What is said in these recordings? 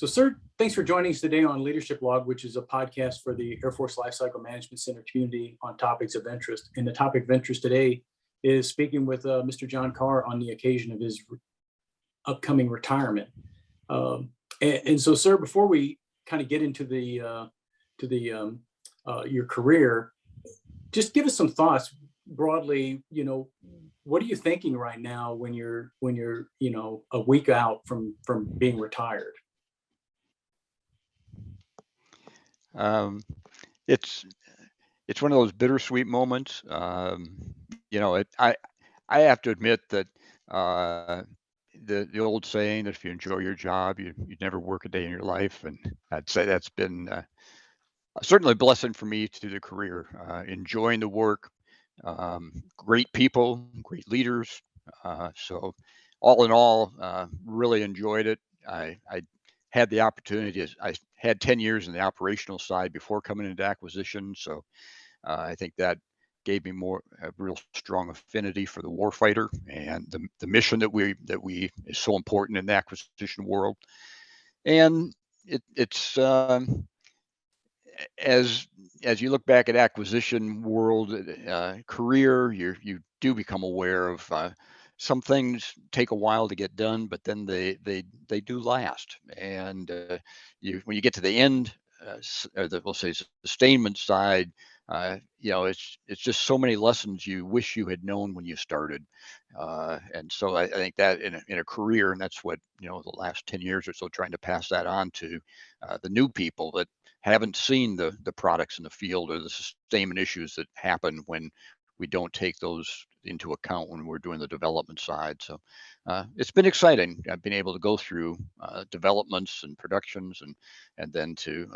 So, sir, thanks for joining us today on Leadership Log, which is a podcast for the Air Force Lifecycle Management Center community on topics of interest. And the topic of interest today is speaking with Mr. John Carr on the occasion of his upcoming retirement. And so, sir, before we kind of get into your career, just give us some thoughts broadly. What are you thinking right now when you're a week out from being retired? It's one of those bittersweet moments. I have to admit that the old saying that if you enjoy your job, you'd never work a day in your life, and I'd say that's been certainly a blessing for me to the career. Enjoying the work, great people, great leaders. So all in all, really enjoyed it. I had the opportunity. I had 10 years in the operational side before coming into acquisition, so I think that gave me a real strong affinity for the warfighter and the mission that we is so important in the acquisition world. And it's as you look back at acquisition world career, you do become aware of some things take a while to get done, but then they do last. And when you get to the end, we'll say sustainment side, it's just so many lessons you wish you had known when you started. And so I think that in a career, and that's what the last 10 years or so, trying to pass that on to the new people that haven't seen the products in the field or the sustainment issues that happen when we don't take those into account when we're doing the development side. So it's been exciting. I've been able to go through developments and productions and then to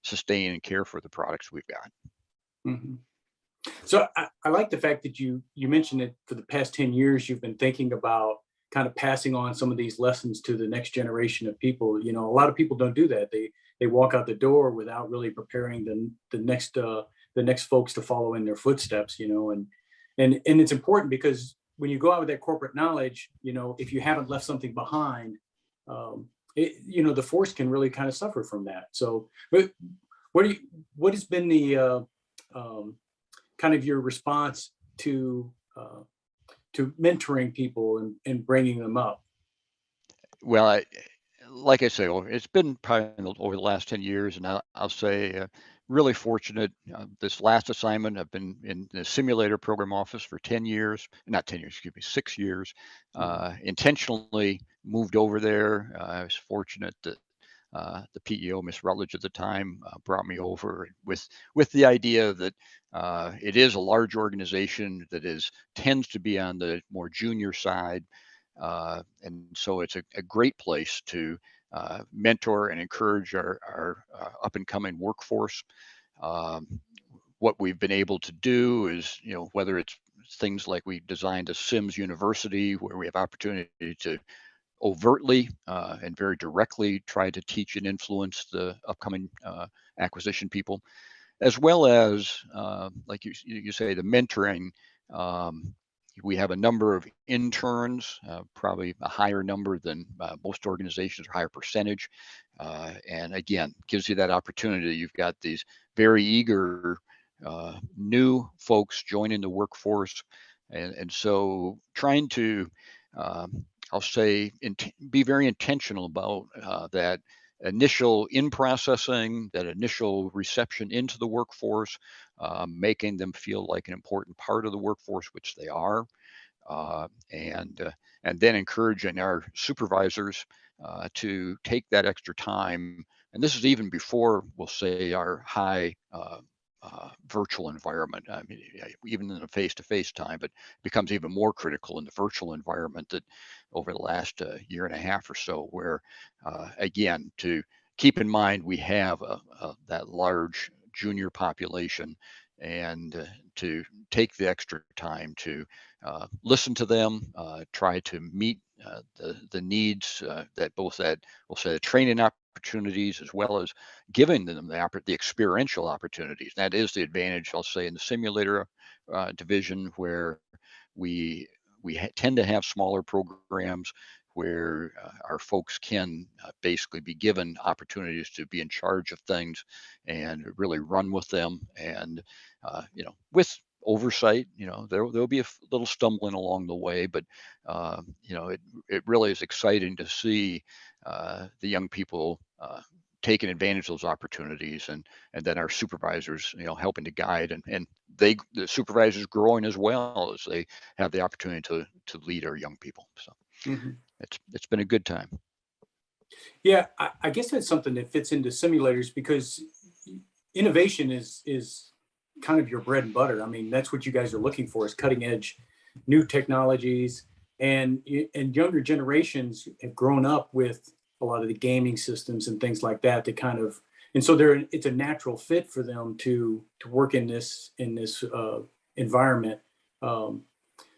sustain and care for the products we've got. Mm-hmm. So I like the fact that you mentioned it. For the past 10 years, you've been thinking about kind of passing on some of these lessons to the next generation of people. A lot of people don't do that. They walk out the door without really preparing the next folks to follow in their footsteps. And it's important because when you go out with that corporate knowledge, if you haven't left something behind, the force can really kind of suffer from that. So, what has been the kind of your response to mentoring people and bringing them up? Well, like I say, it's been probably over the last 10 years, and I'll say really fortunate. This last assignment, I've been in the simulator program office for 10 years, not 10 years, excuse me, 6 years. Intentionally moved over there. I was fortunate that the PEO, Miss Rutledge at the time, brought me over with the idea that it is a large organization that tends to be on the more junior side. And so it's a great place to mentor and encourage our up and coming workforce. What we've been able to do is, whether it's things like we designed a Sims University where we have opportunity to overtly and very directly try to teach and influence the upcoming acquisition people, as well as, like you say, the mentoring. We have a number of interns, probably a higher number than most organizations, or higher percentage. And again, gives you that opportunity. You've got these very eager new folks joining the workforce. And so trying to, I'll say, be very intentional about that initial in-processing, that initial reception into the workforce, making them feel like an important part of the workforce, which they are, and then encouraging our supervisors to take that extra time. And this is even before, we'll say, our high virtual environment. I mean, even in the face-to-face time, but becomes even more critical in the virtual environment that over the last year and a half or so, where again, to keep in mind, we have that large junior population, and to take the extra time to listen to them, try to meet the needs that both that, we'll say, the training opportunities, as well as giving them the experiential opportunities. That is the advantage, I'll say, in the simulator division, where we tend to have smaller programs where our folks can basically be given opportunities to be in charge of things and really run with them. And with oversight, there'll be a little stumbling along the way, but it really is exciting to see the young people taking advantage of those opportunities, and then our supervisors, helping to guide, and the supervisors growing as well as they have the opportunity to lead our young people. So Mhm. it's been a good time. Yeah, I guess that's something that fits into simulators because innovation is kind of your bread and butter. I mean, that's what you guys are looking for is cutting edge new technologies, and younger generations have grown up with a lot of the gaming systems and things like that that kind of, and so it's a natural fit for them to work in this environment. Um,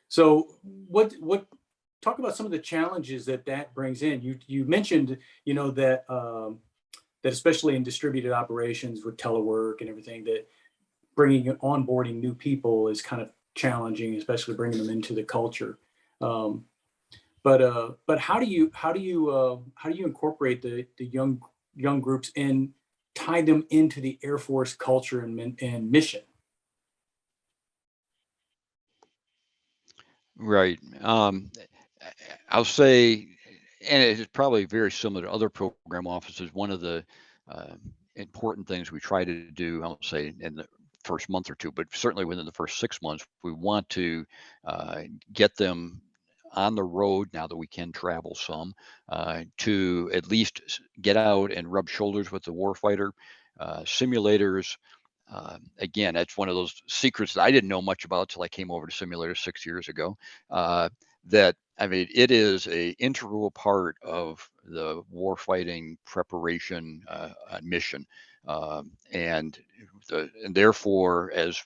so what talk about some of the challenges that brings in. You mentioned, that especially in distributed operations with telework and everything, that bringing onboarding new people is kind of challenging, especially bringing them into the culture. Um, but how do you incorporate the young groups and tie them into the Air Force culture and mission? Right. I'll say, and it's probably very similar to other program offices. One of the uh, important things we try to do, I'll say, in the first month or two, but certainly within the first 6 months, we want to uh, get them on the road now that we can travel some, to at least get out and rub shoulders with the warfighter. Simulators, again, that's one of those secrets that I didn't know much about till I came over to simulators 6 years ago. Uh, that I mean, it is a integral part of the warfighting preparation mission, and therefore, as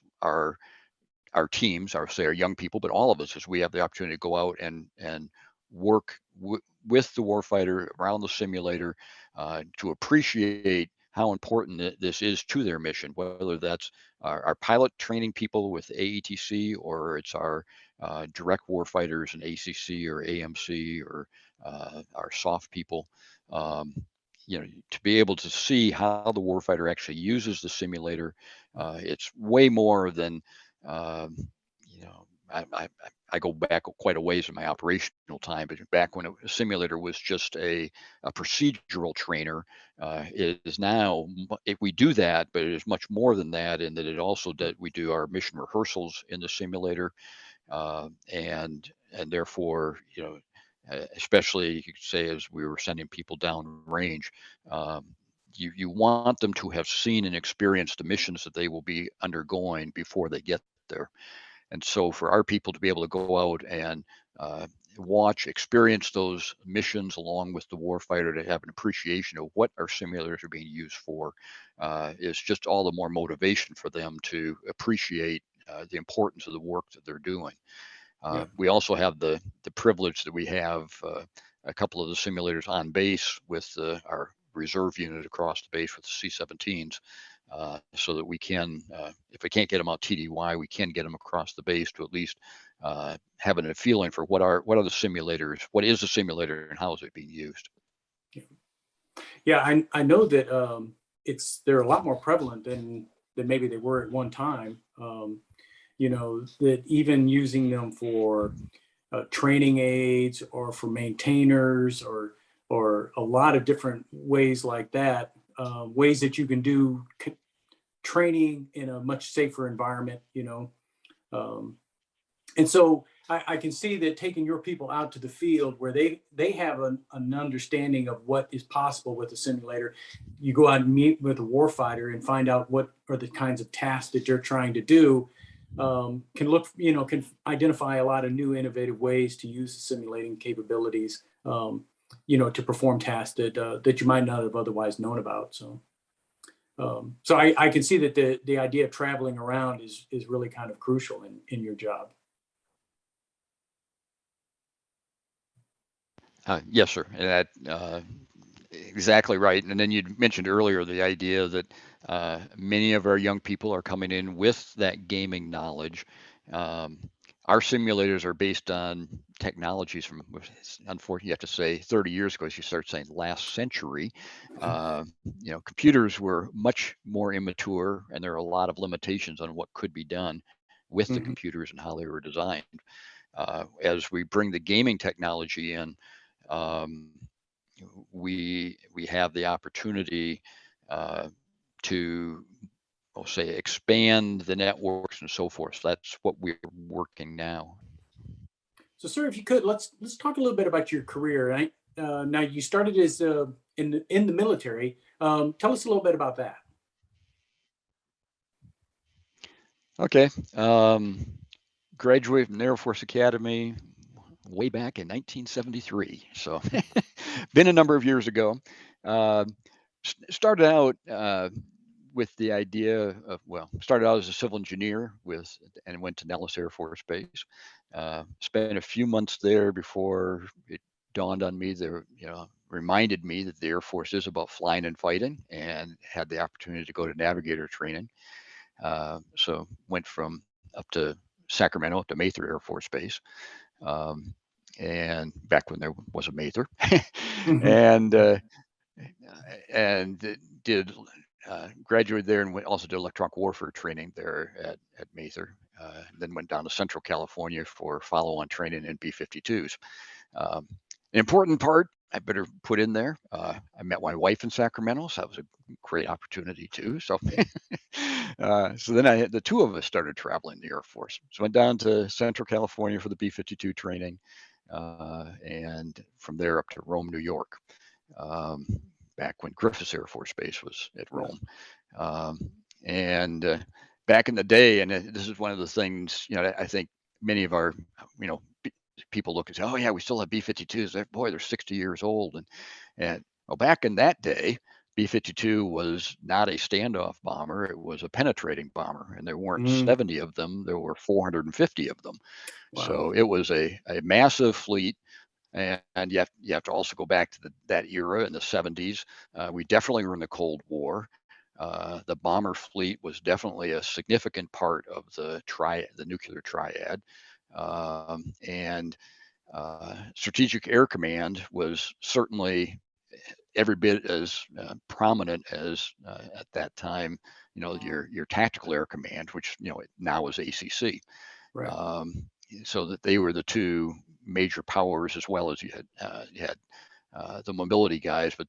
our teams, I would say our young people, but all of us, as we have the opportunity to go out and work with the warfighter around the simulator, to appreciate how important this is to their mission, whether that's our pilot training people with AETC, or it's our direct warfighters in ACC or AMC, or our soft people. Um, to be able to see how the warfighter actually uses the simulator, it's way more than um, you know, I go back quite a ways in my operational time, but back when a simulator was just a procedural trainer, it is now, if we do that, but it is much more than that, in that it also that we do our mission rehearsals in the simulator, and therefore, especially you could say as we were sending people down range, um, you want them to have seen and experienced the missions that they will be undergoing before they get there. And so for our people to be able to go out and uh, experience those missions along with the warfighter, to have an appreciation of what our simulators are being used for, is just all the more motivation for them to appreciate the importance of the work that they're doing. Yeah. We also have the privilege that we have a couple of the simulators on base with our reserve unit across the base with the C-17s, so that we can, if we can't get them out TDY, we can get them across the base to at least having a feeling for what are the simulators, what is the simulator, and how is it being used. Yeah, I know that they're a lot more prevalent than maybe they were at one time. That even using them for training aids or for maintainers or a lot of different ways like that, ways that you can do training in a much safer environment. Um, and so I can see that taking your people out to the field where they have an understanding of what is possible with a simulator. You go out and meet with a warfighter and find out what are the kinds of tasks that you're trying to do. Can identify a lot of new innovative ways to use the simulating capabilities, to perform tasks that you might not have otherwise known about. So I can see that the idea of traveling around is really kind of crucial in your job. Yes, sir. And that exactly right. And then you mentioned earlier the idea that many of our young people are coming in with that gaming knowledge. Um, our simulators are based on technologies from, unfortunately, you have to say 30 years ago, as you start saying last century. Uh, Computers were much more immature, and there are a lot of limitations on what could be done with the Hmm. computers and how they were designed. As we bring the gaming technology in, um, we have the opportunity uh, to, I'll say, expand the networks and so forth. So that's what we're working now. So, sir, if you could, let's talk a little bit about your career. Right? Now, you started as in the military. Tell us a little bit about that. Okay. Graduated from the Air Force Academy way back in 1973. So been a number of years ago. Uh, Started out with the idea of, well, started out as a civil engineer and went to Nellis Air Force Base. Spent a few months there before it dawned on me, there, reminded me that the Air Force is about flying and fighting, and had the opportunity to go to navigator training. So went from up to Sacramento to Mather Air Force Base, um, and back when there was a Mather, Hmm. and did graduated there, and also did electronic warfare training there at Mather. Then went down to Central California for follow-on training in B-52s. Um, an important part I better put in there. I met my wife in Sacramento, so that was a great opportunity too. So, so then the two of us started traveling the Air Force. So went down to Central California for the B-52 training, and from there up to Rome, New York. Um, Back when Griffiths Air Force Base was at Yeah. Rome, um, and back in the day, and this is one of the things, I think many of our, you know, people look and say, "Oh yeah, we still have B-52s. Boy, they're 60 years old." And well, back in that day, B-52 was not a standoff bomber; it was a penetrating bomber, and there weren't Mm. 70 of them; there were 450 of them. Wow. So it was a massive fleet. And you have to also go back to that era in the 70s. We definitely were in the Cold War. The bomber fleet was definitely a significant part of the nuclear triad, and Strategic Air Command was certainly every bit as prominent as at that time. Your Tactical Air Command, which now is ACC. Right. Um, so that they were the two major powers, as well as you had the mobility guys, but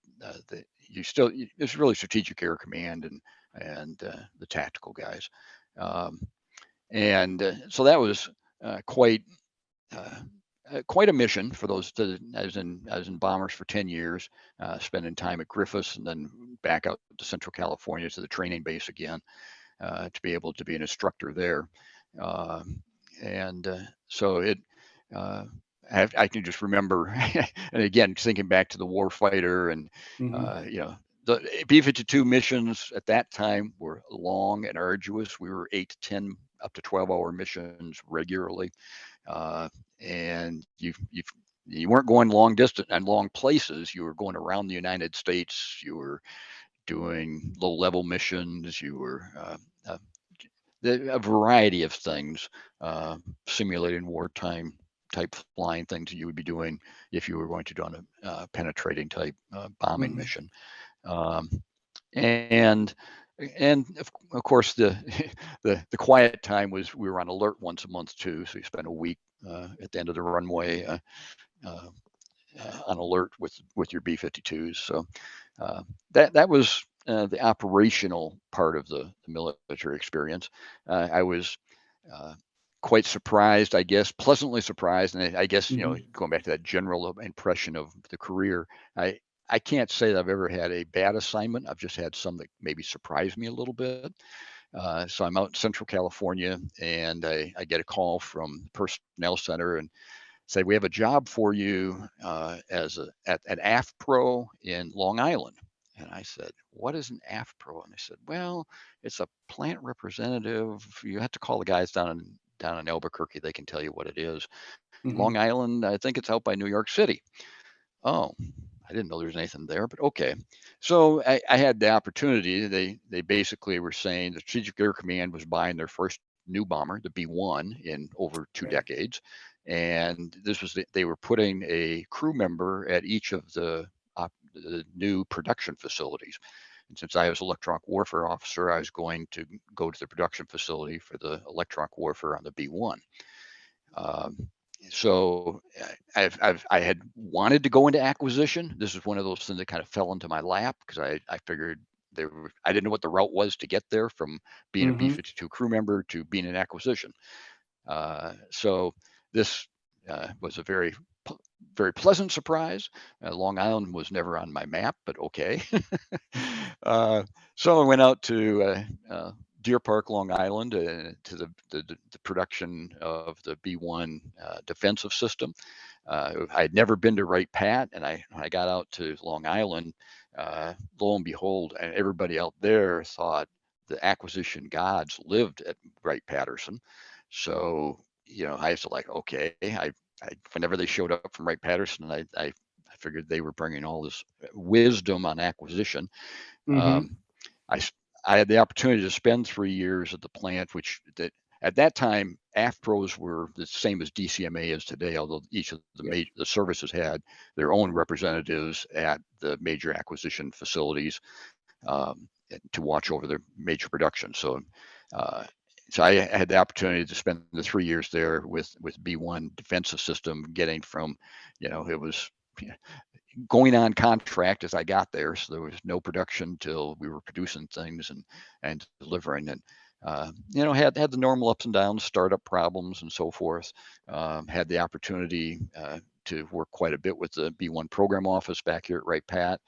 it's really Strategic Air Command and the tactical guys. Um, and So that was quite uh, quite a mission for those. I was in bombers for 10 years, spending time at Griffiths and then back out to Central California to the training base again, to be able to be an instructor there. Um, and so it, uh, I can just remember, and again, thinking back to the warfighter, and Hmm. the B-52 missions at that time were long and arduous. We were 8 to 10, up to 12-hour missions regularly, uh, and you weren't going long distance and long places. You were going around the United States. You were doing low-level missions. You were uh, a variety of things, uh, simulating wartime type flying things that you would be doing if you were going to do on a penetrating type bombing Hmm. mission. Um, and of course the quiet time was, we were on alert once a month too. So you spent a week at the end of the runway, uh, on alert with your B-52s. So that was the operational part of the military experience. I was uh, quite surprised, I guess, pleasantly surprised, and I guess, Hmm. going back to that general impression of the career, I can't say that I've ever had a bad assignment. I've just had some that maybe surprised me a little bit. So I'm out in Central California, and I get a call from the personnel center and say, "We have a job for you at an AFPRO in Long Island." And I said, "What is an AFPRO?" And they said, "Well, it's a plant representative. You have to call the guys down in Albuquerque. They can tell you what it is. Hmm. Long Island, I think it's out by New York City." Oh, I didn't know there was anything there, but okay. So I had the opportunity. They basically were saying the Strategic Air Command was buying their first new bomber, the B-1, in over 2 Right. decades. And this was they were putting a crew member at each of the new production facilities. And since I was electronic warfare officer, I was going to go to the production facility for the electronic warfare on the B-1. Um, so I had wanted to go into acquisition. This is one of those things that kind of fell into my lap because I figured I didn't know what the route was to get there from being a Mm-hmm. B-52 crew member to being an acquisition. So this was a very pleasant surprise. Long Island was never on my map, but okay. uh, so I went out to Deer Park, Long Island, to the production of the B-1 defensive system. I had never been to Wright Pat, and I got out to Long Island. Lo and behold, and everybody out there thought the acquisition gods lived at Wright Patterson. So I was like, okay, whenever they showed up from Wright Patterson, I figured they were bringing all this wisdom on acquisition. Mm-hmm. Um, I I had the opportunity to spend 3 years at the plant, which at that time AFPROs were the same as DCMA is today, although each of Yeah. the services had their own representatives at the major acquisition facilities to watch over the major production. Uh, so I had the opportunity to spend the 3 years there with B-1 defensive system, getting from, it was going on contract as I got there. So there was no production till we were producing things and delivering, and had the normal ups and downs, startup problems, and so forth. Had the opportunity to work quite a bit with the B-1 program office back here at Wright Pat.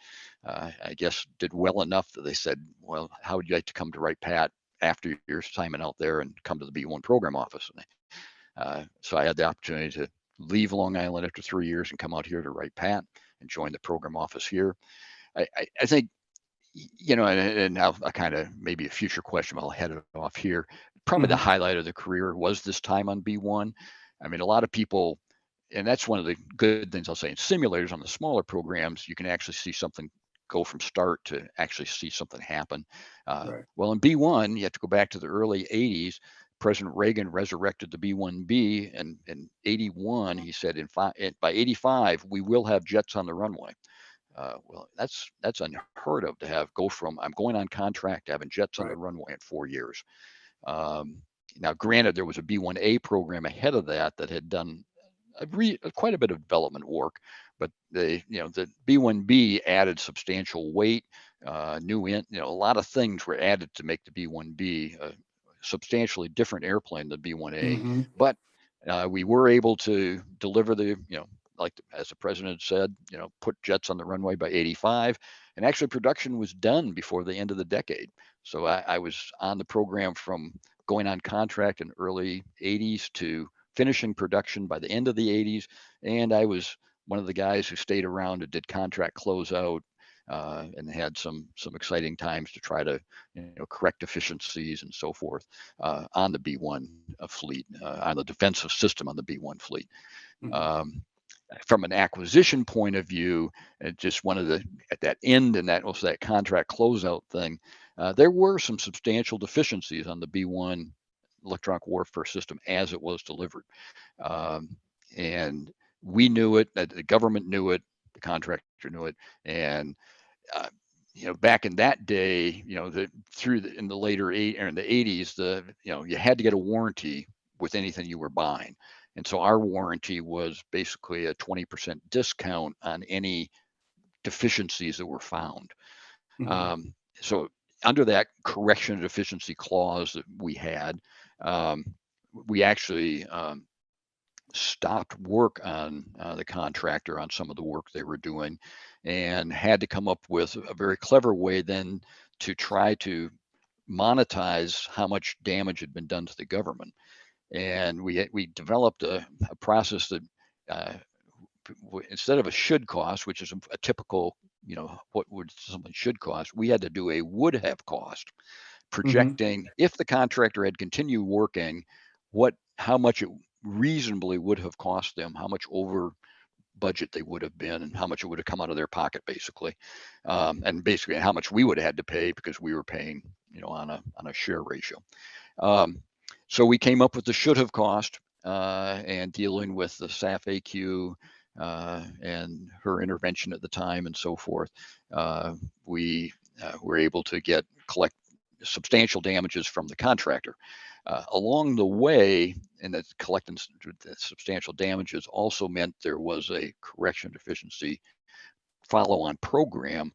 I guess did well enough that they said, well, how would you like to come to Wright Pat after your assignment out there and come to the B-1 program office? So I had the opportunity to leave Long Island after 3 years and come out here to Wright Pat and join the program office here. I think, and now I kind of maybe a future question, but I'll head it off here. Probably the Mm-hmm. highlight of the career was this time on B-1. I mean, a lot of people, and that's one of the good things I'll say in simulators on the smaller programs, you can actually see something go from start to actually see something happen. Right. Well, in B-1, you have to go back to the early 80s. President Reagan resurrected the B-1B, and in 81, he said by 85, we will have jets on the runway. Well, that's unheard of to go from I'm going on contract to having jets on the Right. runway in 4 years. Um, Now, granted, there was a B-1A program ahead of that had done quite a bit of development work, but the B-1B added substantial weight, a lot of things were added to make the B-1B a substantially different airplane than B-1A. Mm-hmm. But we were able to deliver like as the president said, put jets on the runway by 85, and actually production was done before the end of the decade. So I was on the program from going on contract in early 80s to finishing production by the end of the 80s, and I was one of the guys who stayed around and did contract closeout, and had some exciting times to try to correct deficiencies and so forth on the B-1 fleet, on the defensive system on the B-1 fleet. Mm-hmm. Um, from an acquisition point of view, just one of at that end and that contract closeout thing, there were some substantial deficiencies on the B-1 electronic warfare system as it was delivered. Um, and we knew it, the government knew it, the contractor knew it. And, uh, back in that day, in the in the 80s, you had to get a warranty with anything you were buying. And so our warranty was basically a 20% discount on any deficiencies that were found. Mm-hmm. So under that correction of deficiency clause that we had, um, we actually stopped work on the contractor on some of the work they were doing, and had to come up with a very clever way then to try to monetize how much damage had been done to the government. And we developed a process that uh, instead of a should cost, which is a typical, what would something should cost, we had to do a would have cost, Mm-hmm. projecting if the contractor had continued working, how much it reasonably would have cost them, how much over budget they would have been, and how much it would have come out of their pocket, basically, and basically how much we would have had to pay because we were paying, on a share ratio. Um, So we came up with the should have cost, and dealing with the SAF AQ and her intervention at the time and so forth. We were able to collect substantial damages from the contractor. Along the way, and that collecting substantial damages also meant there was a correction deficiency follow-on program.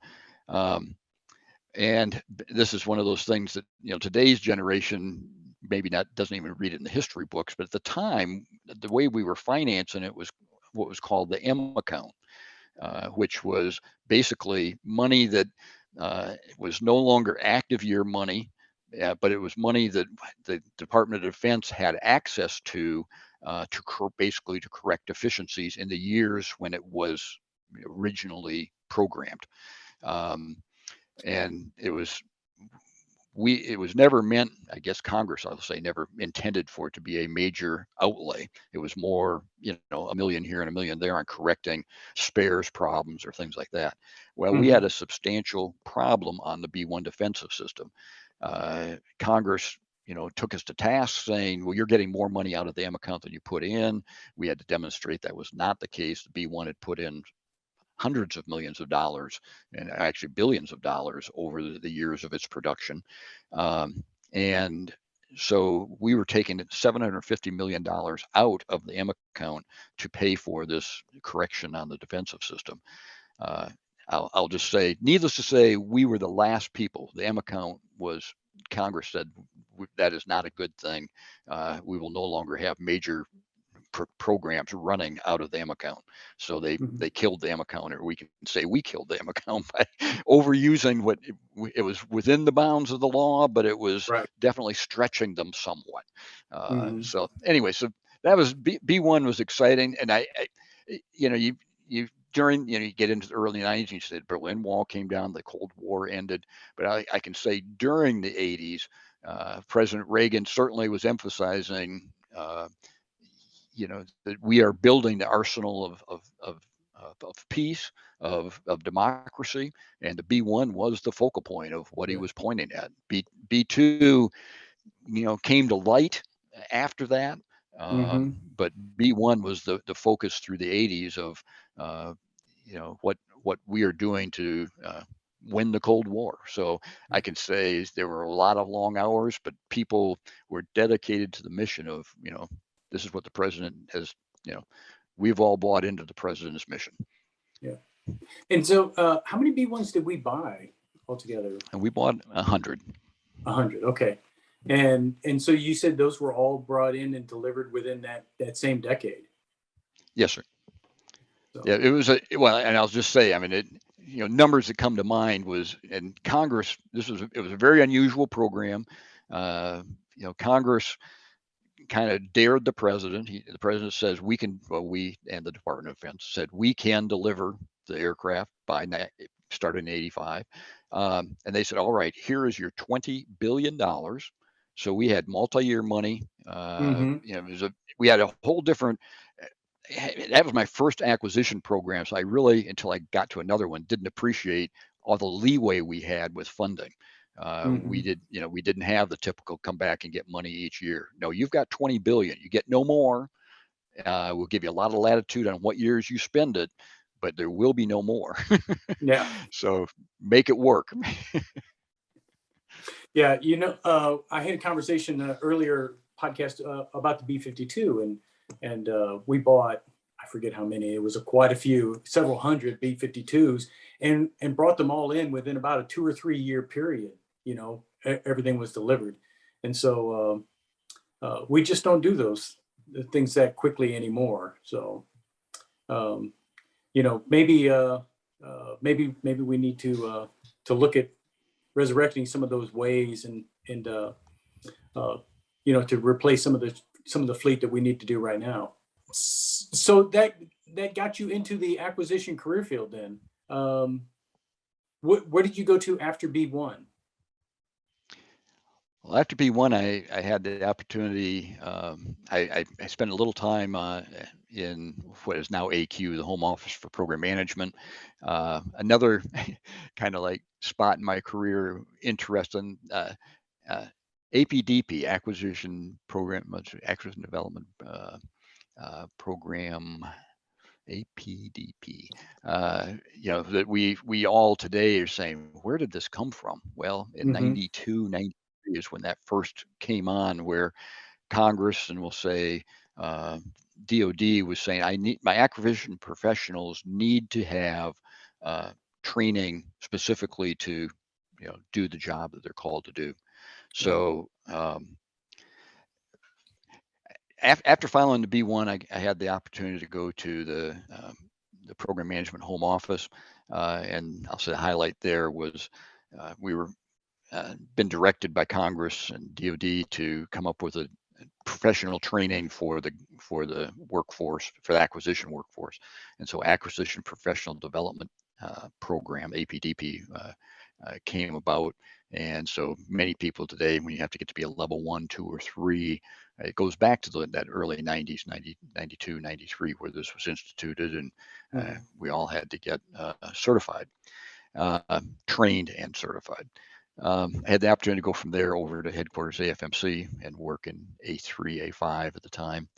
And this is one of those things that, today's generation maybe not doesn't even read it in the history books, but at the time, the way we were financing it was what was called the M account, which was basically money that was no longer active year money, but it was money that the Department of Defense had access to basically to correct deficiencies in the years when it was originally programmed. And it was never meant, I guess Congress, I'll say, never intended for it to be a major outlay. It was more, $1 million here and $1 million there on correcting spares problems or things like that. Well, we had a substantial problem on the B-1 defensive system. Congress, took us to task saying, well, you're getting more money out of the M account than you put in. We had to demonstrate that was not the case. The B-1 had put in hundreds of millions of dollars and actually billions of dollars over the years of its production. And so we were taking $750 million out of the M account to pay for this correction on the defensive system. I'll just say, needless to say, we were the last people. The M account was, Congress said, that is not a good thing. We will no longer have major programs running out of the M account. So they killed the M account, or we can say we killed the M account by overusing what it was within the bounds of the law, but it was definitely stretching them somewhat. So anyway, so that was B1 was exciting. And you get into the early 90s, you said Berlin Wall came down, the Cold War ended, but I can say during the 80s, President Reagan certainly was emphasizing that we are building the arsenal of peace, of democracy, and the B1 was the focal point of what he was pointing at. B2, came to light after that, but B1 was the focus through the 80s of what we are doing to win the Cold War. So I can say there were a lot of long hours, but people were dedicated to the mission of this is what the president has, we've all bought into the president's mission. Yeah. And so how many B1s did we buy altogether? And we bought 100. 100. Okay. And so you said those were all brought in and delivered within that same decade. Yes, sir. So. Yeah, it was and I'll just say, I mean, numbers that come to mind was, in Congress, it was a very unusual program. Congress kind of dared the president. The president says we and the Department of Defense said we can deliver the aircraft starting in 85. And they said, all right, here is your $20 billion. So we had multi-year money. We had a whole different, that was my first acquisition program. So I really, until I got to another one, didn't appreciate all the leeway we had with funding. We didn't have the typical come back and get money each year. No, you've got 20 billion. You get no more. We'll give you a lot of latitude on what years you spend it, but there will be no more. Yeah. So make it work. Yeah. I had a conversation earlier podcast about the B-52 and we bought, I forget how many, it was quite a few, several hundred B-52s and brought them all in within about a 2 or 3 year period. Everything was delivered. And so we just don't do those things that quickly anymore. So, maybe we need to look at resurrecting some of those ways and to replace some of the fleet that we need to do right now. So that got you into the acquisition career field then. Where did you go to after B1? Well, after B1, I had the opportunity. I spent a little time in what is now AQ, the Home Office for Program Management. Another kind of like spot in my career, interesting. APDP, Acquisition Development Program, APDP. That we all today are saying, where did this come from? Well, in Mm-hmm. 92, 93 is when that first came on, where Congress, and we'll say DOD was saying, my acquisition professionals need to have training specifically to do the job that they're called to do. So after filing the B1, I had the opportunity to go to the program management home office, and I'll say the highlight there was we were been directed by Congress and DOD to come up with a professional training for the workforce, for the acquisition workforce. And so acquisition professional development program, APDP, came about. And so many people today, when you have to get to be a level 1, 2, or 3, it goes back to that early 90s, 90, 92, 93, where this was instituted, and we all had to get certified, trained and certified. I had the opportunity to go from there over to headquarters AFMC and work in A3, A5 at the time.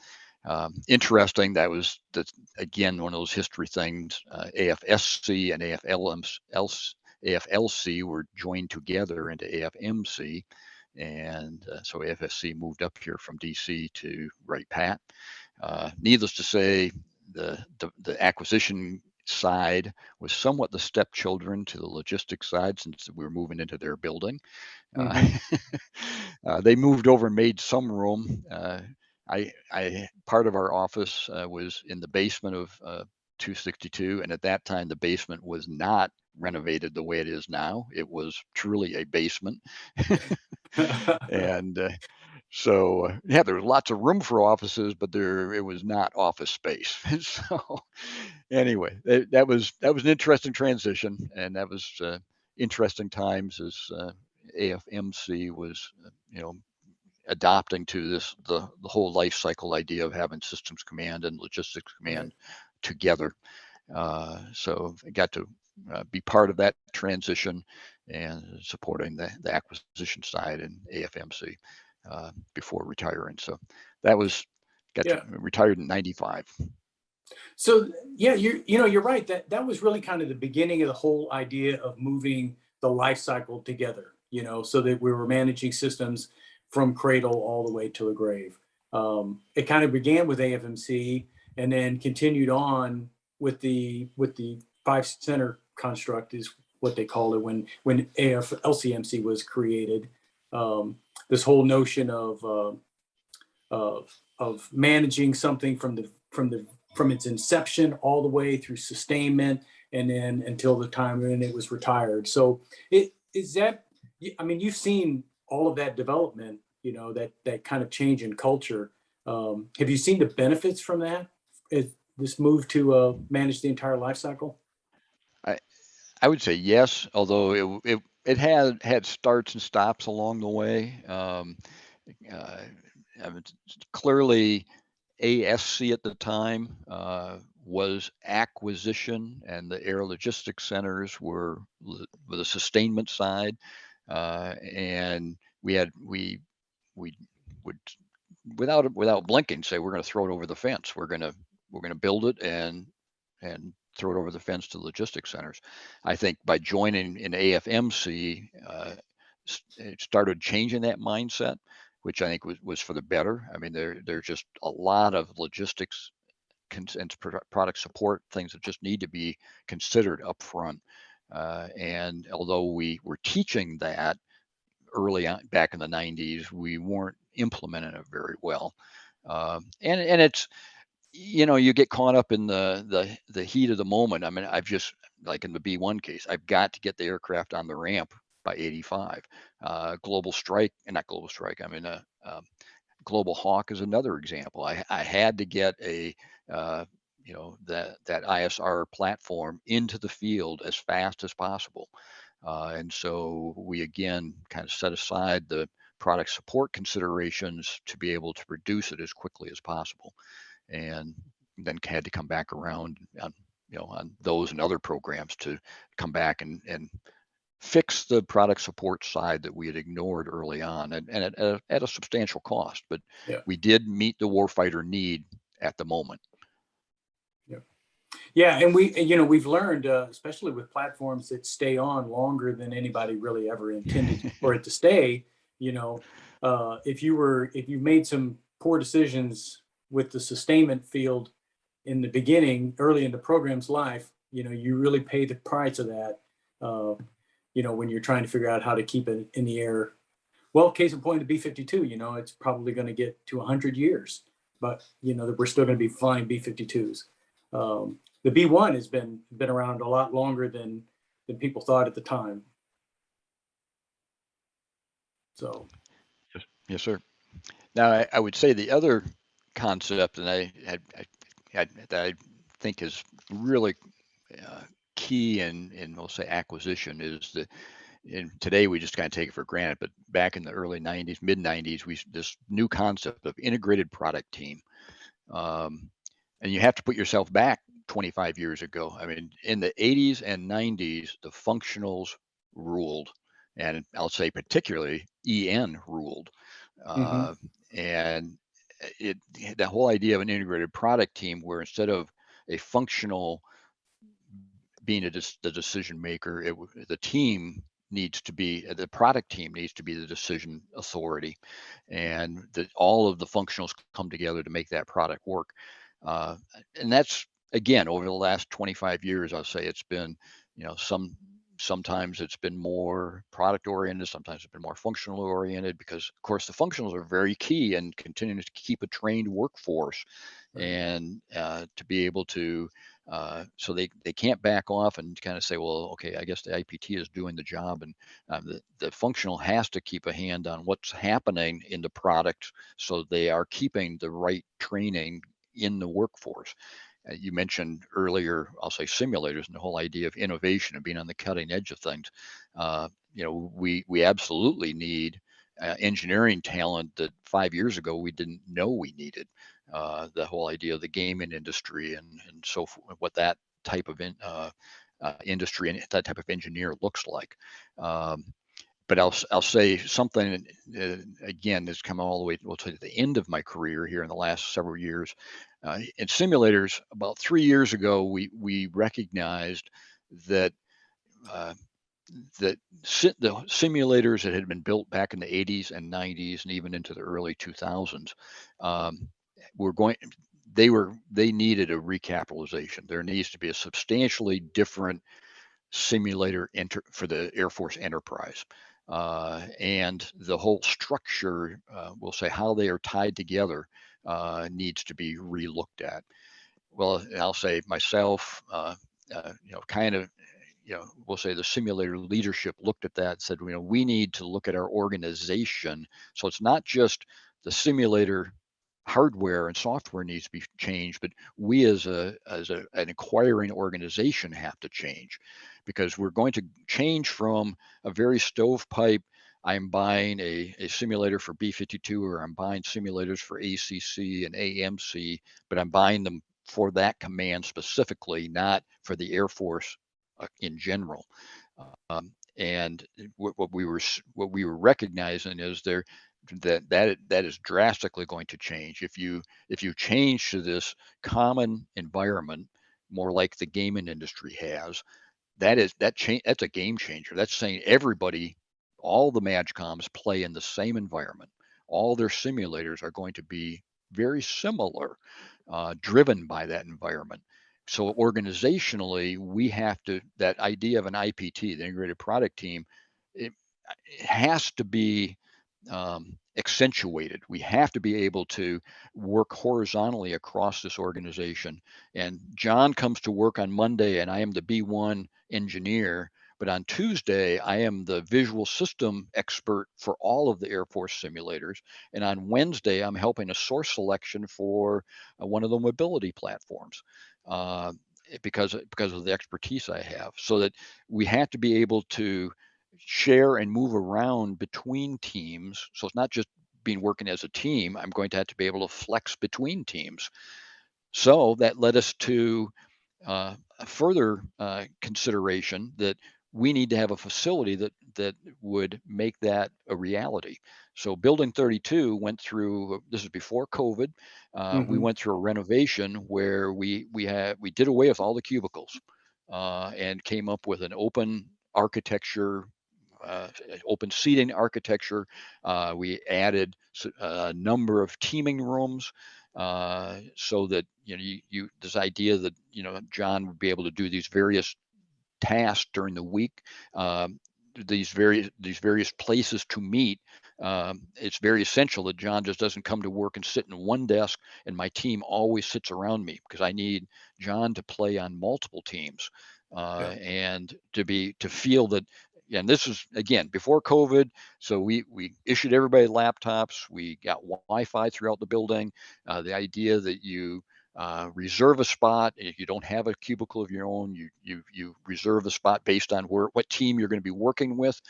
Interesting, that's again one of those history things. AFSC and AFLC were joined together into AFMC, and so AFSC moved up here from DC to Wright Pat. Needless to say, the acquisition side was somewhat the stepchildren to the logistics side, since we were moving into their building. They moved over and made some room. Part of our office was in the basement of 262, and at that time the basement was not renovated the way it is now. It was truly a basement. And so there was lots of room for offices, but it was not office space. So anyway, that was an interesting transition, and that was interesting times as AFMC was adopting to the whole life cycle idea of having systems command and logistics command together. So I got to be part of that transition and supporting the acquisition side in AFMC before retiring. So that was retired in 95. So yeah, you're right. That was really kind of the beginning of the whole idea of moving the life cycle together, so that we were managing systems from cradle all the way to a grave. It kind of began with AFMC and then continued on with the 5 center construct, is what they called it when AFLCMC was created. This whole notion of managing something from its inception all the way through sustainment, and then until the time when it was retired. So you've seen all of that development, that kind of change in culture. Have you seen the benefits from that? This move to manage the entire life cycle? I would say yes, although it had starts and stops along the way. Clearly, ASC at the time was acquisition, and the air logistics centers were the sustainment side, and we would, without blinking, say we're going to throw it over the fence. We're going to build it and throw it over the fence to logistics centers. I think by joining in AFMC, it started changing that mindset, which I think was for the better. I mean, there's just a lot of logistics and product support things that just need to be considered up front. And although we were teaching that early on back in the 90s, we weren't implementing it very well. And it's, you get caught up in the heat of the moment. I mean, I've just, like in the B1 case, I've got to get the aircraft on the ramp by 85. Global strike, and not global strike, I mean, Global Hawk is another example. I had to get that ISR platform into the field as fast as possible. And so we again kind of set aside the product support considerations to be able to produce it as quickly as possible, and then had to come back around on those and other programs to come back and fix the product support side that we had ignored early on, and at a substantial cost. But Yeah. we did meet the warfighter need at the moment. Yeah, and we've learned, especially with platforms that stay on longer than anybody really ever intended for it to stay. If you made some poor decisions with the sustainment field in the beginning, early in the program's life, you really pay the price of that. When you're trying to figure out how to keep it in the air. Well, case in point, the B-52. It's probably going to get to 100 years, but that we're still going to be flying B-52s. The B-1 has been around a lot longer than people thought at the time. So, Yes, sir. Now, I would say the other concept, and that I think is really key in we'll say acquisition, is that and today we just kind of take it for granted, but back in the early 90s, mid 90s, this new concept of integrated product team. And you have to put yourself back 25 years ago. I mean, in the 80s and 90s, the functionals ruled, and I'll say particularly EN ruled. mm-hmm. Uh, and the whole idea of an integrated product team, where instead of a functional being the decision maker, the team needs to be the product team needs to be the decision authority, and that all of the functionals come together to make that product work. Uh, and that's again over the last 25 years. I'll say it's been, sometimes it's been more product oriented, sometimes it's been more functional oriented, because of course the functionals are very key in continuing to keep a trained workforce, Right. and to be able to so they can't back off and kind of say, well, okay, I guess the IPT is doing the job, and the functional has to keep a hand on what's happening in the product, so they are keeping the right training in the workforce. You mentioned earlier, I'll say simulators, and the whole idea of innovation and being on the cutting edge of things. We absolutely need engineering talent that 5 years ago we didn't know we needed. The whole idea of the gaming industry and so forth, what that type of industry and that type of engineer looks like. But I'll say something again that's come all the way to the end of my career here in the last several years. In simulators, about 3 years ago, we recognized that uh, the simulators that had been built back in the 80s and 90s and even into the early 2000s um, were going. They needed a recapitalization. There needs to be a substantially different simulator for the Air Force enterprise. And the whole structure, we'll say how they are tied together, needs to be relooked at. Well, I'll say myself, kind of, we'll say the simulator leadership looked at that and said, we need to look at our organization. So it's not just the simulator hardware and software needs to be changed, but we as an acquiring organization have to change, because we're going to change from a very stovepipe. I'm buying a simulator for B-52, or I'm buying simulators for ACC and AMC, but I'm buying them for that command specifically, not for the Air Force in general. And what we were recognizing is that is drastically going to change if you change to this common environment, more like the gaming industry has. That's a game changer. That's saying everybody, all the MAGCOMs play in the same environment. All their simulators are going to be very similar, driven by that environment. So organizationally, we have to, that idea of an IPT, the integrated product team, it has to be accentuated. We have to be able to work horizontally across this organization. And John comes to work on Monday, and I am the B1 engineer. But on Tuesday, I am the visual system expert for all of the Air Force simulators. And on Wednesday, I'm helping a source selection for one of the mobility platforms. Because of the expertise I have, so that we have to be able to share and move around between teams. So it's not just being working as a team. I'm going to have to be able to flex between teams. So that led us to a further consideration that we need to have a facility that would make that a reality. So Building 32 went through, this is before COVID, we Hmm. went through a renovation where we did away with all the cubicles, and came up with an open architecture, uh, open seating architecture. We added a number of teaming rooms, so that you this idea that John would be able to do these various tasks during the week, um, these various places to meet. It's very essential that John just doesn't come to work and sit in one desk, and my team always sits around me, because I need John to play on multiple teams, Yeah. and to feel that. And this is again before COVID, so we issued everybody laptops. We got Wi-Fi throughout the building. The idea that you reserve a spot. If you don't have a cubicle of your own, you reserve a spot based on what team you're going to be working with.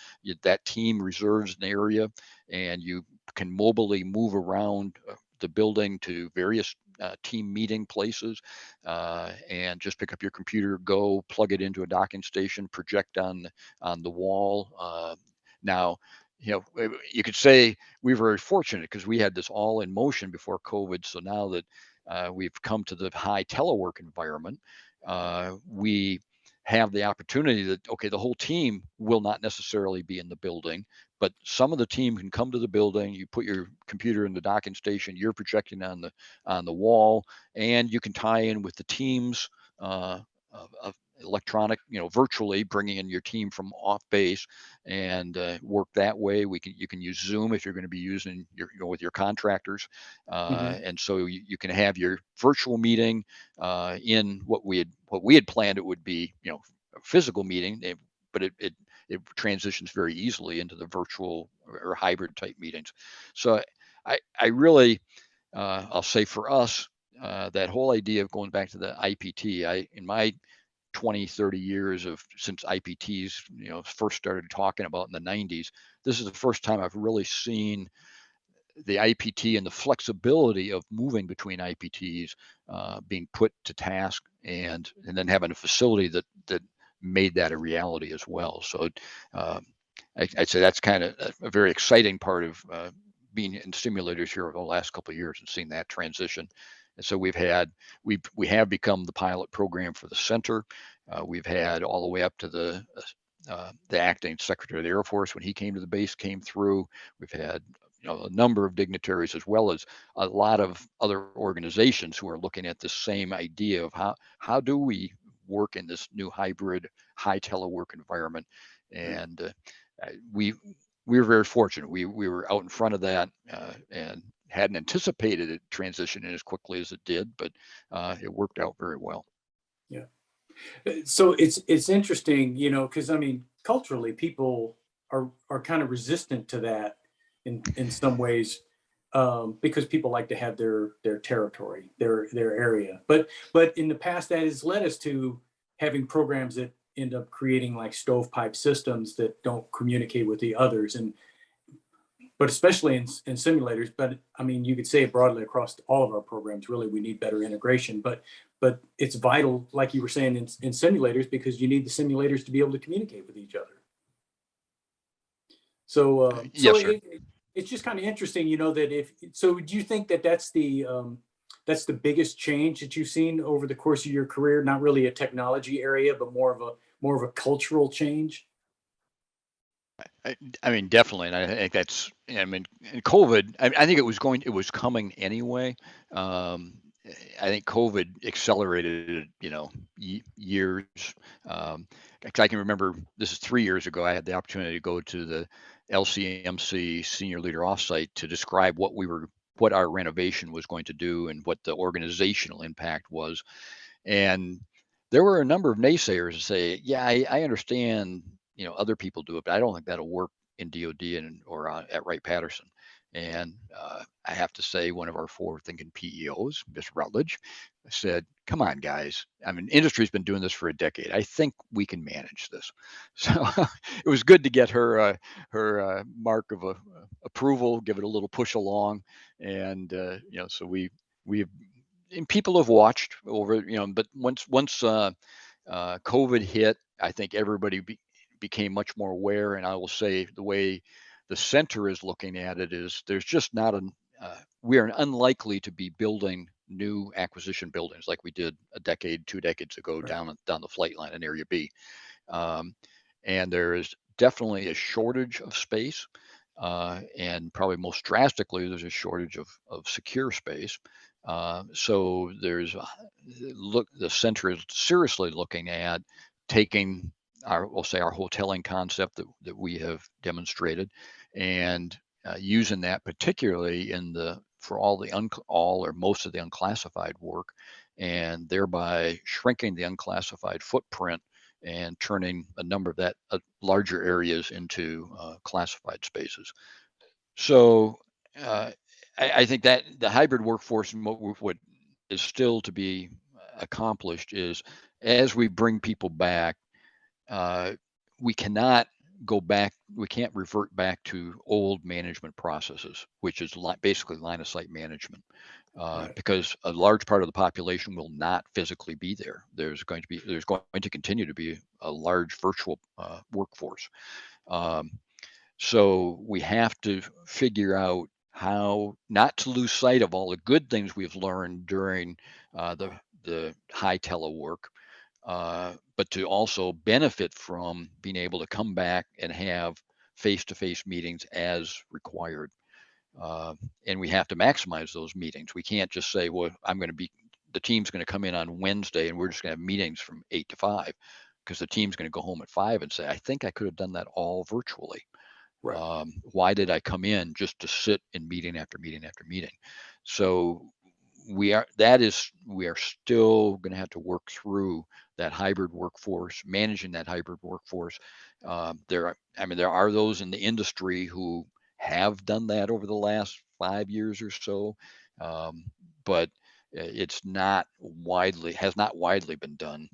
That team reserves an area, and you can mobily move around the building to various team meeting places, and just pick up your computer, go plug it into a docking station, project on the wall. Now, you could say we were very fortunate because we had this all in motion before COVID. So now that we've come to the high telework environment, we have the opportunity that, okay, the whole team will not necessarily be in the building, but some of the team can come to the building. You put your computer in the docking station, you're projecting on the wall, and you can tie in with the teams, of electronic, virtually bringing in your team from off base, and work that way. You can use Zoom if you're going to be using with your contractors, Hmm. and so you can have your virtual meeting in what we had planned it would be, a physical meeting, but it transitions very easily into the virtual or hybrid type meetings. So I really, I'll say for us, that whole idea of going back to the IPT, in my 20, 30 years of since IPTs, first started talking about in the 90s, this is the first time I've really seen the IPT and the flexibility of moving between IPTs being put to task, and then having a facility that made that a reality as well. So um, I'd say that's kind of a very exciting part of being in simulators here over the last couple of years and seeing that transition. And so we have become the pilot program for the center. We've had all the way up to the acting Secretary of the Air Force, when he came to the base, came through. We've had a number of dignitaries, as well as a lot of other organizations who are looking at this same idea of how do we work in this new hybrid high telework environment. Right. And we were very fortunate. We were out in front of that, and hadn't anticipated it transitioning as quickly as it did, but it worked out very well. Yeah. So it's interesting, because I mean, culturally, people are kind of resistant to that in some ways, because people like to have their territory, their area. But in the past, that has led us to having programs that end up creating like stovepipe systems that don't communicate with the others, and but especially in simulators. But I mean, you could say it broadly across all of our programs. Really, we need better integration, but it's vital, like you were saying, in simulators, because you need the simulators to be able to communicate with each other. So Yes, sir. it's just kind of interesting, that if so, do you think that that's the biggest change that you've seen over the course of your career? Not really a technology area, but more of a cultural change. I mean, definitely, and I think that's. I mean, in COVID, I think it was coming anyway. Um, I think COVID accelerated it, years. Um, 'Cause I can remember this is 3 years ago. I had the opportunity to go to the LCMC Senior Leader Offsite to describe what our renovation was going to do and what the organizational impact was. And there were a number of naysayers to say, yeah, I understand, other people do it, but I don't think that'll work in DoD or at Wright Patterson. And I have to say, one of our forward-thinking PEOs, Miss Rutledge, said, "Come on, guys. I mean, industry's been doing this for a decade. I think we can manage this." So it was good to get her mark of approval, give it a little push along, and so we and people have watched over, but once COVID hit, I think everybody became much more aware. And I will say the way the center is looking at it is there's just not an we are unlikely to be building new acquisition buildings like we did a decade, 2 decades ago Right. down the flight line in Area B. Um, and there is definitely a shortage of space. And probably most drastically, there's a shortage of secure space. So the center is seriously looking at taking we'll say our hoteling concept that we have demonstrated, and using that particularly for all or most of the unclassified work, and thereby shrinking the unclassified footprint and turning a number of that larger areas into classified spaces. So uh, I think that the hybrid workforce and what is still to be accomplished is as we bring people back, uh, we cannot we can't revert back to old management processes, which is basically line of sight management, Right. because a large part of the population will not physically be there. There's going to continue to be a large virtual workforce. Um, so we have to figure out how not to lose sight of all the good things we've learned during the high telework, but to also benefit from being able to come back and have face-to-face meetings as required. And we have to maximize those meetings. We can't just say, well, the team's going to come in on Wednesday and we're just going to have meetings from 8 to 5, because the team's going to go home at 5 and say, I think I could have done that all virtually. Right. Why did I come in just to sit in meeting after meeting after meeting? So we are still going to have to work through that hybrid workforce, managing that hybrid workforce. There are those in the industry who have done that over the last 5 years or so, but has not widely been done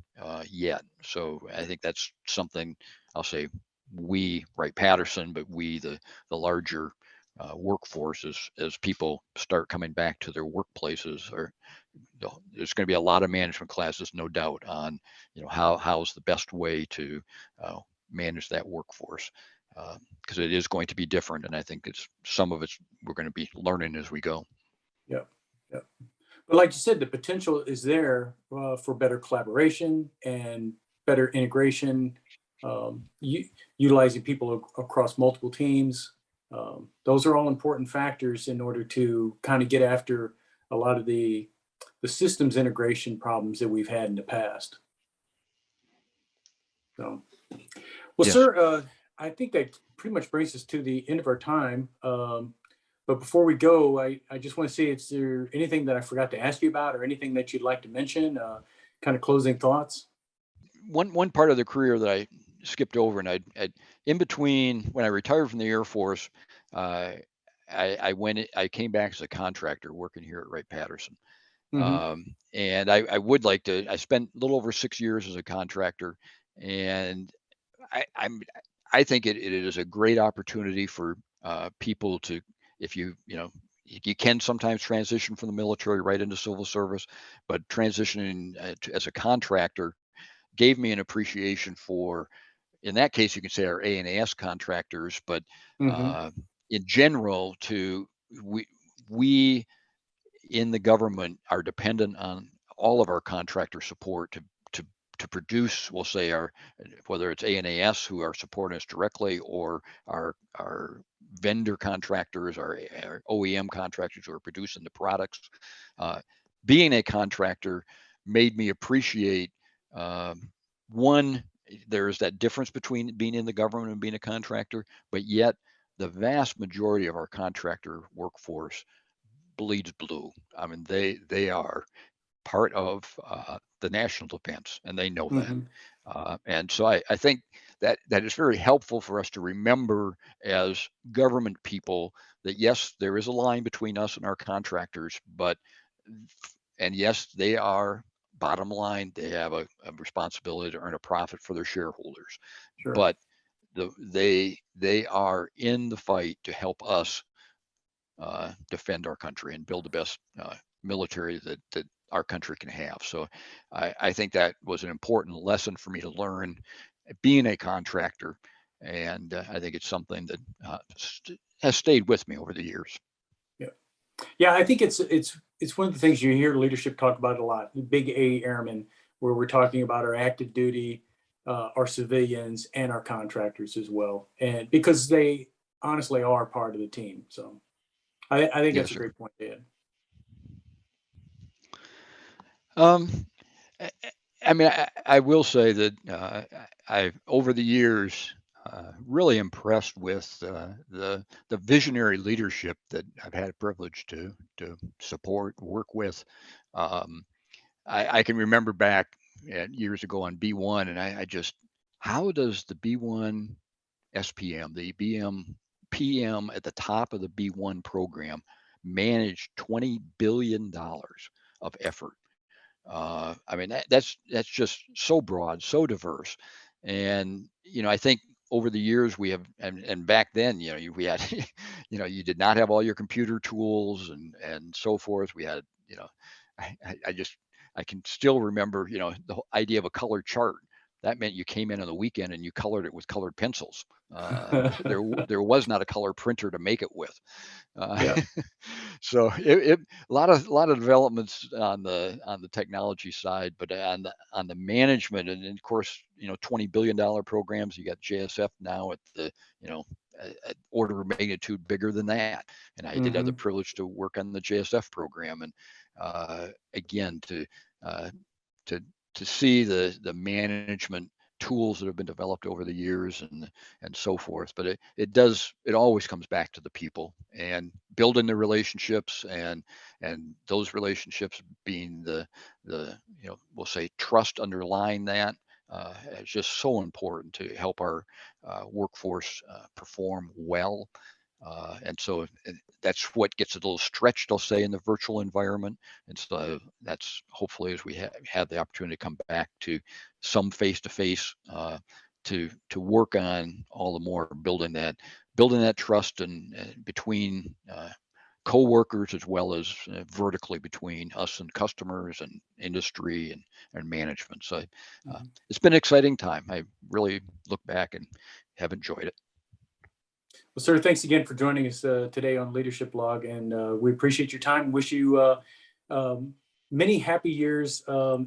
yet. So I think that's something I'll say we, Wright-Patterson, but we, the larger workforce, as people start coming back to their workplaces, there's going to be a lot of management classes, no doubt, on how's the best way to manage that workforce, because it is going to be different, and I think some of it's we're going to be learning as we go. Yeah. Yeah. But like you said, the potential is there for better collaboration and better integration, utilizing people across multiple teams. Those are all important factors in order to kind of get after a lot of the systems integration problems that we've had in the past. So, well, Yes. sir, I think that pretty much brings us to the end of our time. But before we go, I just want to say, is there anything that I forgot to ask you about or anything that you'd like to mention? Kind of closing thoughts? One part of the career that I skipped over, and I in between when I retired from the Air Force, uh, I came back as a contractor working here at Wright-Patterson. Hmm. And I would like to. I spent a little over 6 years as a contractor, and I, I'm I think it is a great opportunity for people to, if you can sometimes transition from the military right into civil service, but transitioning as a contractor gave me an appreciation for, in that case, you can say our A&AS contractors, but Hmm. uh, in general, we in the government are dependent on all of our contractor support to to produce, we'll say, whether it's A&AS who are supporting us directly, or our vendor contractors, our OEM contractors who are producing the products. Uh, Being a contractor made me appreciate, one, there's that difference between being in the government and being a contractor, but yet the vast majority of our contractor workforce bleeds blue. I mean, they are part of the national defense, and they know that. Hmm. And so I think that is very helpful for us to remember as government people that yes, there is a line between us and our contractors, and yes, they are bottom line. They have a responsibility to earn a profit for their shareholders, Sure. but they are in the fight to help us defend our country and build the best military that our country can have. So I think that was an important lesson for me to learn being a contractor. And I think it's something that has stayed with me over the years. Yeah. Yeah, I think it's one of the things you hear leadership talk about a lot, the big A airmen, where we're talking about our active duty, our civilians, and our contractors as well. And because they honestly are part of the team. So I think Yes, that's a sir. great point, Ed. Um, I I mean, I will say that I over the years really impressed with the visionary leadership that I've had a privilege to support, work with. Um, I can remember back years ago on B1, and I just, how does the B1 SPM, the PM at the top of the B1 program, manage $20 billion of effort? I mean, that's just so broad, so diverse. And I think over the years we have, and back then, we had, you did not have all your computer tools and so forth. We had, I just, I can still remember, the whole idea of a color chart. That meant you came in on the weekend and you colored it with colored pencils. There was not a color printer to make it with. Yeah. So a lot of developments on the technology side, but on the management, and of course, $20 billion programs. You got JSF now at the order of magnitude bigger than that. And I did have the Hmm. privilege to work on the JSF program, and again uh, to to see the management tools that have been developed over the years and so forth. But it always comes back to the people and building the relationships, and those relationships being the we'll say trust underlying that. It's just so important to help our workforce perform well. And so that's what gets a little stretched, I'll say, in the virtual environment. And so that's hopefully, as we have the opportunity to come back to some face-to-face, to work on all the more building that trust and between co-workers, as well as vertically between us and customers and industry and management. So Hmm. it's been an exciting time. I really look back and have enjoyed it. Well, sir, thanks again for joining us today on Leadership Log, and we appreciate your time. Wish you um, many happy years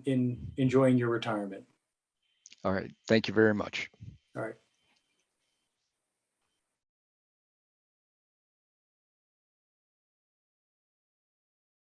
in enjoying your retirement. All right. Thank you very much. All right.